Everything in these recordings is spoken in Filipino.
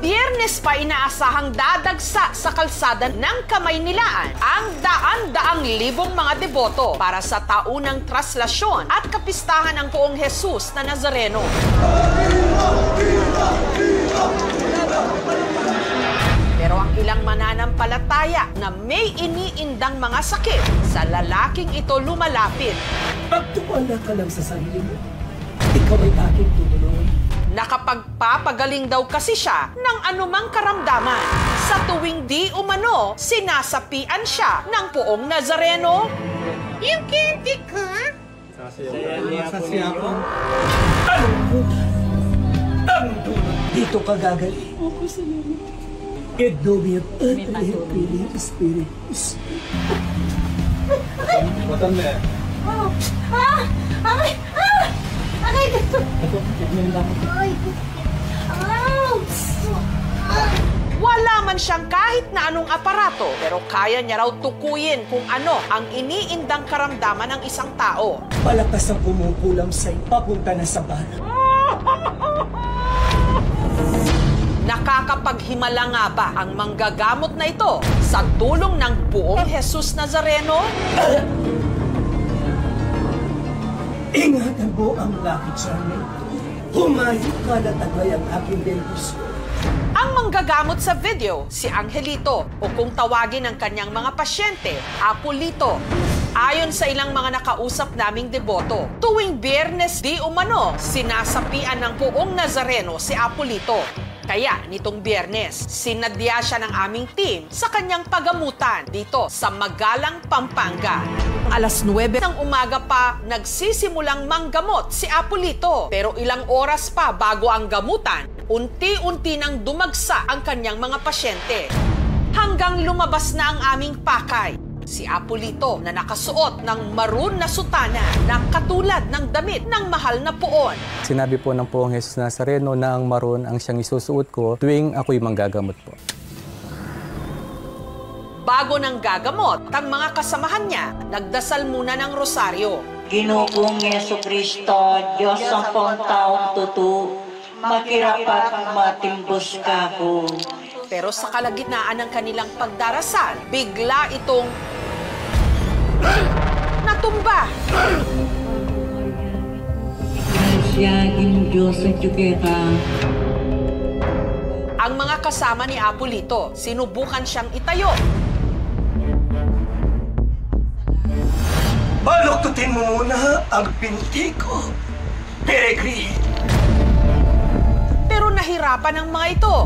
Biyernes pa inaasahang dadagsa sa kalsada ng Kamaynilaan ang daan-daang libong mga deboto para sa taunang traslasyon at kapistahan ng Poong Jesus na Nazareno. Pero ang ilang mananampalataya na may iniindang mga sakit sa lalaking ito lumalapit. Magtiwala ka lang sa sarili mo. Ikaw ay aking tutulungan. Nakapagpapagaling daw kasi siya ng anumang karamdaman. Sa tuwing di umano, sinasapian siya ng Poong Nazareno. Yung candy ka? Sasaya ko. Ang tulad. Dito ka gagaling. Ako sa namin. Edobia Pili Spiritus. Matan mo yan. Aray, dito. Wala man siyang kahit na anong aparato, pero kaya niya raw tukuyin kung ano ang iniindang karamdaman ng isang tao. Palakas ang kumukulam sa'yo papunta na sa bahay. Nakakapaghimala nga ba ang manggagamot na ito sa tulong ng Poong Jesus Nazareno? Ingatan mo ang lakit sa amin. Humayo ka na tagay ang aking bendisyon. Ang manggagamot sa video, si Angelito o kung tawagin ang kanyang mga pasyente, Apolito. Ayon sa ilang mga nakausap naming deboto, tuwing Biyernes di umano, sinasapian ng Poong Nazareno si Apolito. Kaya nitong Biyernes, sinadya siya ng aming team sa kanyang pagamutan dito sa Magalang, Pampanga. Alas 9 ng umaga pa nagsisimulang manggamot si Apolito. Pero ilang oras pa bago ang gamutan, unti-unti nang dumagsa ang kanyang mga pasyente. Hanggang lumabas na ang aming pakay. Si Apolito na nakasuot ng maroon na sutana na katulad ng damit ng mahal na poon. Sinabi po ng Poong Jesus Nazareno na ang maroon ang siyang isusuot ko tuwing ako'y manggagamot po. Bago nang gagamot, ang mga kasamahan niya, nagdasal muna ng rosaryo. Ginoong Jesucristo, Diyos ang pangtaong tutu, makirapat matimbos ka ko. Pero sa kalagitnaan ng kanilang pagdarasal, bigla itong natumba. Graciagin Diyos ang tiyuketa. Ang mga kasama ni Apolito, sinubukan siyang itayo. Baluktutin mo muna ang binti ko, Peregrine. Pero nahirapan ang mga ito.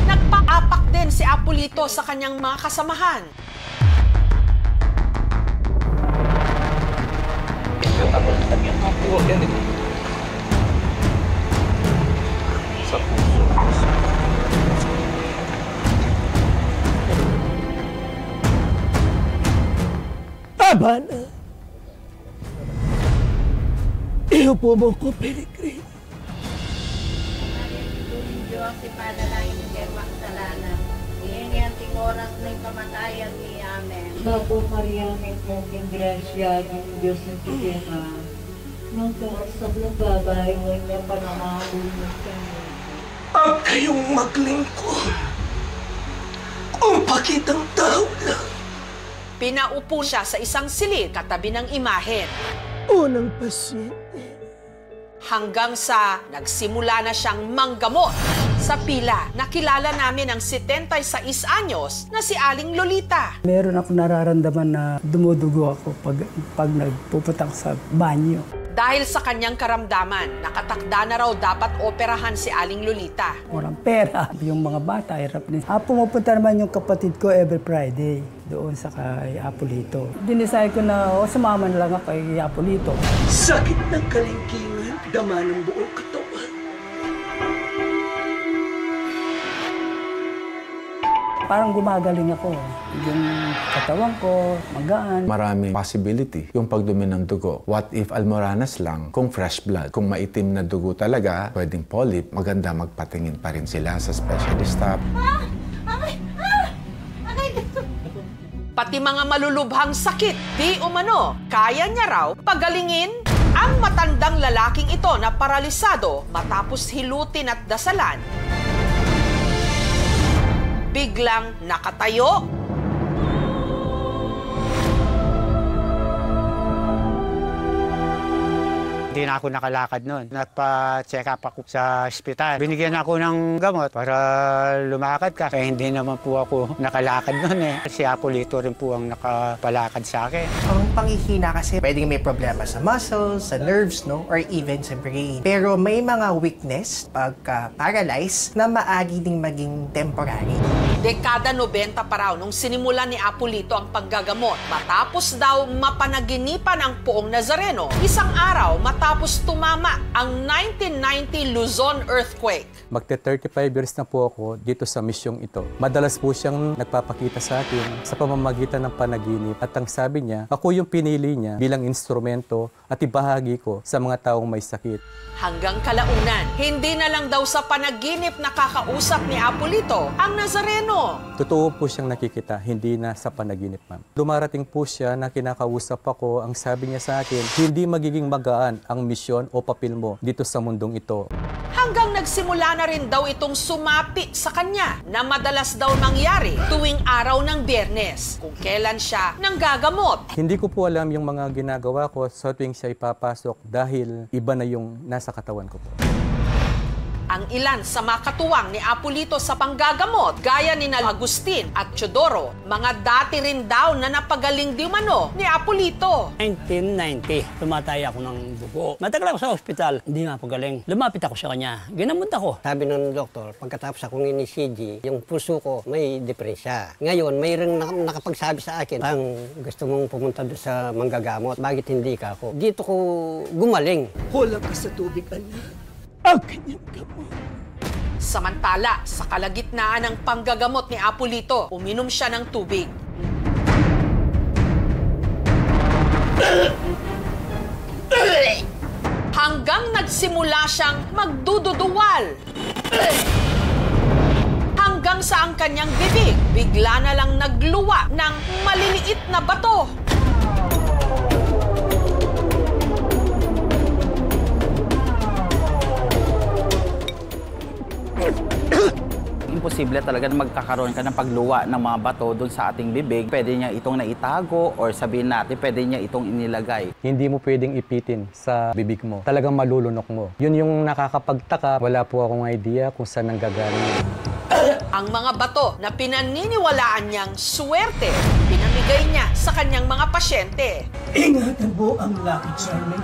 Nagpaapak din si Apolito sa kanyang mga kasamahan. Tama na. Iupo mo ko, Peregrine. Diyos, ipadalangin kay Magdalena. Ihingi ang oras ng kamatayan ni Amen. Bago Maria, may pong grasya ng Diyos ang tiyuketa. Magkaasap ng babay mo niya panamahulog kami. Ang kayong maglingkod. Kung pakitang tao lang. Pinaupo siya sa isang silid katabi ng imahen. Unang pasyente. Hanggang sa nagsimula na siyang manggamot. Sa pila, nakilala namin ang 76 anyos na si Aling Lolita. Meron ako nararamdaman na dumudugo ako pag nagpupunta ako sa banyo. Dahil sa kanyang karamdaman, nakatakda na raw dapat operahan si Aling Lolita. Walang pera. Yung mga bata, hirap din. Pumupunta naman yung kapatid ko every Friday doon sa kay Apolito. Dinisay ko na sumama na lang ako kay Apolito. Sakit ng kalingkingan, dama ng buong katawan. Parang gumagaling ako. Yung katawan ko, magaan. Maraming possibility yung pagdumi ng dugo. What if almoranas lang kung fresh blood? Kung maitim na dugo talaga, pwedeng polyp, maganda magpatingin pa rin sila sa specialista. Pati mga malulubhang sakit, di umano, kaya niya raw pagalingin. Ang matandang lalaking ito na paralisado matapos hilutin at dasalan, biglang nakatayo. Hindi na ako nakalakad noon. Nagpa-check up ako sa ospital. Binigyan ako ng gamot para lumakad ka. Kaya hindi naman po ako nakalakad noon eh. Si Apolito rin po ang nakapalakad sa akin. Ang panghihina kasi pwedeng may problema sa muscles, sa nerves, no? Or even sa brain. Pero may mga weakness pagka-paralyzed na maagi ding maging temporary. Dekada 90 pa raw nung sinimulan ni Apolito ang paggagamot. Matapos daw mapanaginipan ang Poong Nazareno, isang araw matapos tumama ang 1990 Luzon earthquake. Magte-35 years na po ako dito sa misyong ito. Madalas po siyang nagpapakita sa akin sa pamamagitan ng panaginip at ang sabi niya, ako yung pinili niya bilang instrumento at ibahagi ko sa mga taong may sakit. Hanggang kalaunan, hindi na lang daw sa panaginip nakakausap ni Apolito ang Nazareno. Totoo po siyang nakikita, hindi na sa panaginip, ma'am. Dumarating po siya na kinakausap ako, ang sabi niya sa akin, hindi magiging magaan ang misyon o papel mo dito sa mundong ito. Hanggang nagsimula na rin daw itong sumapi sa kanya na madalas daw nangyari tuwing araw ng Biyernes kung kailan siya nanggagamot. Hindi ko po alam yung mga ginagawa ko sa tuwing siya ipapasok dahil iba na yung nasa katawan ko po. Ang ilan sa makatuwang ni Apolito sa panggagamot, gaya ni Agustin at Teodoro, mga dati rin daw na napagaling di umano ni Apolito. 1990, tumatay ako ng dugo. Matagal ako sa ospital, hindi nga pagaling. Lumapit ako sa kanya, ginamot ako. Sabi ng doktor, pagkatapos akong in-ECG, yung puso ko may depresya. Ngayon, mayroong nakapagsabi sa akin, ang gusto mong pumunta doon sa manggagamot, bakit hindi ka ako? Dito ko gumaling. Kulang ka sa tubig, anak. Ang kanyang gamot. Samantala, sa kalagitnaan ng panggagamot ni Apolito, uminom siya ng tubig. Hanggang nagsimula siyang magdududuwal. Hanggang sa ang kanyang bibig, bigla na lang nagluwa ng maliliit na bato. Imposible talaga na magkakaroon ka ng pagluwa ng mga bato doon sa ating bibig. Pwede niya itong naitago or sabihin natin pwede niya itong inilagay. Hindi mo pwedeng ipitin sa bibig mo. Talagang malulunok mo. Yun yung nakakapagtaka. Wala po akong idea kung saan nanggagaling. Ang mga bato na pinaniniwalaan niyang swerte, pinamigay niya sa kanyang mga pasyente. Ingatan mo ang Lucky Charm.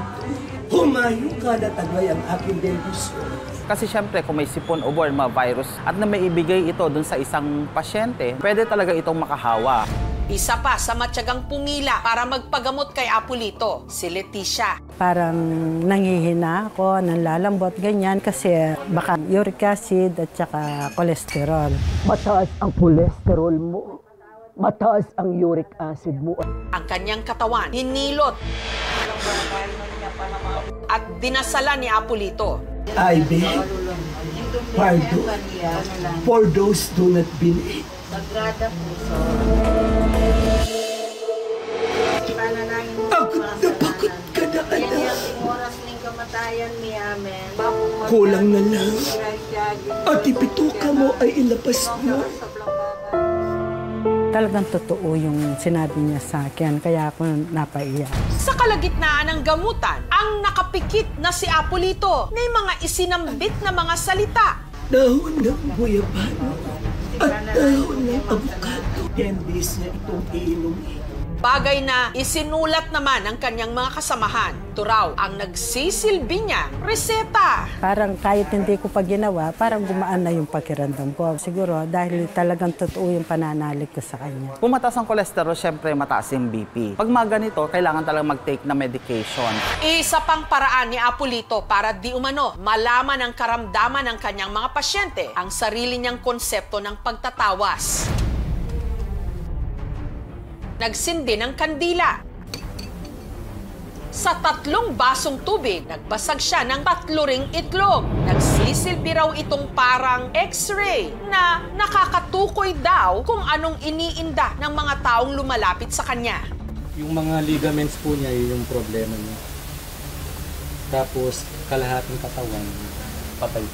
Humayo ka na tagay ang aking dentistry. Kasi syempre kung may sipon o born, mga virus at na may ibigay ito dun sa isang pasyente, pwede talaga itong makahawa. Isa pa sa matyagang pumila para magpagamot kay Apolito, si Leticia. Parang nanghihina ako, nanlalambot, ganyan kasi baka uric acid at saka cholesterol. Mataas ang cholesterol mo. Mataas ang uric acid mo. Ang kanyang katawan, hinilot at dinasalan ni Apolito. I beg, pardon, for those do not believe. Sagrada Puso. Panalangin mo Pagod na pagod ka na, yan anak. yung oras ng kamatayan ni Amen. Kulang na lang. At ipituka mo ay ilabas mo. Talagang totoo yung sinabi niya sa akin, kaya ako napaiyak. Sa kalagitnaan ng gamutan, ang nakapikit na si Apolito, may mga isinambit na mga salita. Dahon ng guyabano at dahon ng avocado. 10 days na itong iinumin. Bagay na isinulat naman ng kanyang mga kasamahan. Ito raw ang nagsisilbi niya, reseta. Parang kahit hindi ko pa ginawa, parang gumaan na yung pakiramdam ko. Siguro dahil talagang totoo yung pananalig ko sa kanya. Kung mataas ang cholesterol, syempre mataas yung BP. Pag mga ganito, kailangan talaga mag-take na medication. Isa pang paraan ni Apolito para di umano malaman ang karamdaman ng kanyang mga pasyente ang sarili niyang konsepto ng pagtatawas. Nagsindi ng kandila. Sa 3 basong tubig, nagbasag siya ng 3 ring itlog. Nagsisilbi raw itong parang x-ray na nakakatukoy daw kung anong iniinda ng mga taong lumalapit sa kanya. Yung mga ligaments po niya, yung problema niya. Tapos kalahating katawan, patay.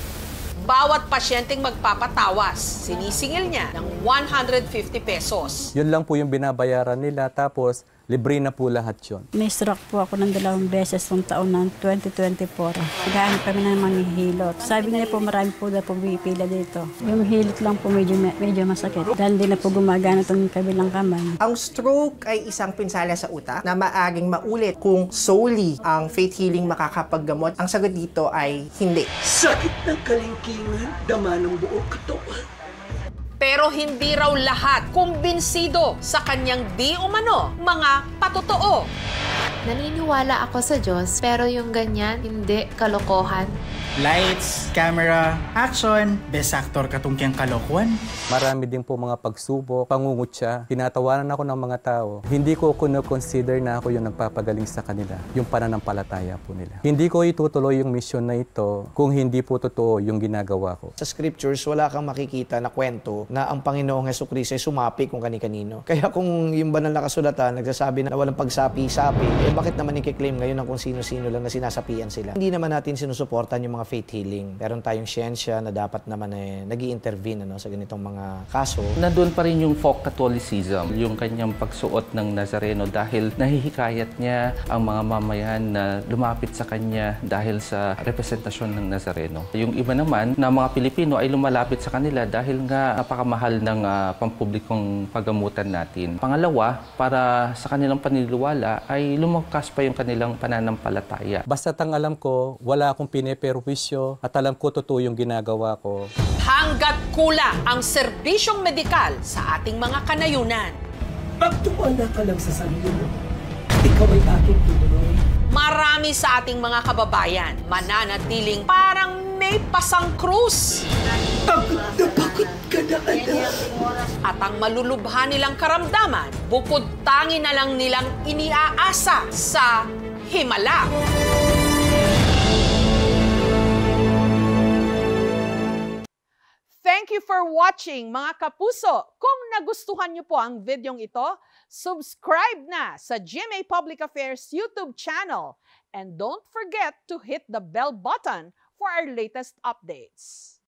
Bawat pasyenteng magpapatawas, sinisingil niya ng 150 pesos. Yun lang po yung binabayaran nila, tapos libre na po lahat yun. May stroke po ako ng 2 beses noong taon ng 2024. Naghahanap kami ng manghihilot. Sabi niya po marami po na pumipila dito. Yung hilot lang po medyo masakit. Dahil hindi na po gumagana itong kabilang kamay. Ang stroke ay isang pinsala sa utak na maaaring maulit kung solely ang faith healing makakapaggamot. Ang sagot dito ay hindi. Sakit ng kalingkingan, dama ng buong katawan. Pero hindi raw lahat kumbinsido sa kanyang di umano mga patotoo. Naniniwala ako sa Diyos, pero yung ganyan, hindi, kalokohan. Lights, camera, action, best actor katungkyang kalokohan. Marami din po mga pagsubok, pangungutya. Tinatawanan ako ng mga tao. Hindi ko consider na ako yung nagpapagaling sa kanila, yung pananampalataya po nila. Hindi ko itutuloy yung mission na ito kung hindi po totoo yung ginagawa ko. Sa scriptures, wala kang makikita na kwento na ang Panginoong Hesukristo ay sumapi kung kani-kanino. Kaya kung yung banal na kasulatan nagsasabi na walang pagsapi-sapi, bakit naman i-claim ngayon na kung sino-sino lang na sinasapian sila? Hindi naman natin sinusuportan yung mga faith healing. Meron tayong siyensya na dapat naman nag-i-intervene sa ganitong mga kaso. Nandun pa rin yung folk Catholicism, yung kanyang pagsuot ng Nazareno dahil nahihikayat niya ang mga mamayan na lumapit sa kanya dahil sa representasyon ng Nazareno. Yung iba naman na mga Pilipino ay lumalapit sa kanila dahil nga napakamahal ng pampublikong paggamutan natin. Pangalawa, para sa kanilang paniniwala ay lumakas pa yung kanilang pananampalataya. Basta't ang alam ko, wala akong pineperwisyo at alam ko totoo yung ginagawa ko. Hanggat kulang ang serbisyong medikal sa ating mga kanayunan. Magtuwala ka lang sa sarili mo. Ikaw ay aking tuloy. Marami sa ating mga kababayan mananatiling parang may pasang krus. Pagod na pagod ka na, anak. At ang malulubhan nilang karamdaman, bukod tangi na lang nilang iniaasa sa himala. Thank you for watching, mga kapuso. Kung nagustuhan niyo po ang videong ito, subscribe na sa GMA Public Affairs YouTube channel. And don't forget to hit the bell button for our latest updates.